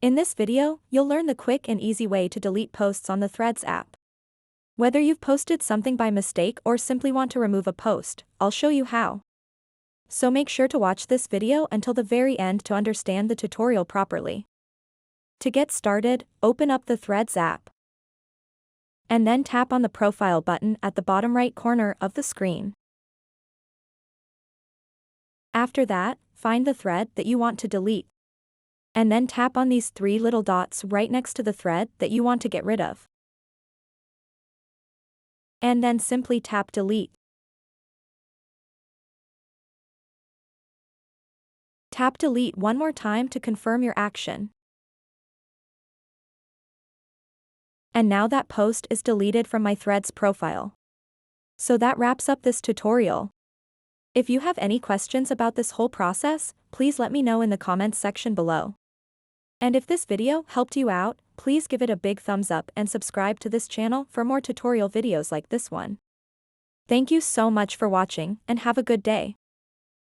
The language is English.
In this video, you'll learn the quick and easy way to delete posts on the Threads app. Whether you've posted something by mistake or simply want to remove a post, I'll show you how. So make sure to watch this video until the very end to understand the tutorial properly. To get started, open up the Threads app. And then tap on the profile button at the bottom right corner of the screen. After that, find the thread that you want to delete. And then tap on these three little dots right next to the thread that you want to get rid of. And then simply tap delete. Tap delete one more time to confirm your action. And now that post is deleted from my Threads profile. So that wraps up this tutorial. If you have any questions about this whole process, please let me know in the comments section below. And if this video helped you out, please give it a big thumbs up and subscribe to this channel for more tutorial videos like this one. Thank you so much for watching and have a good day.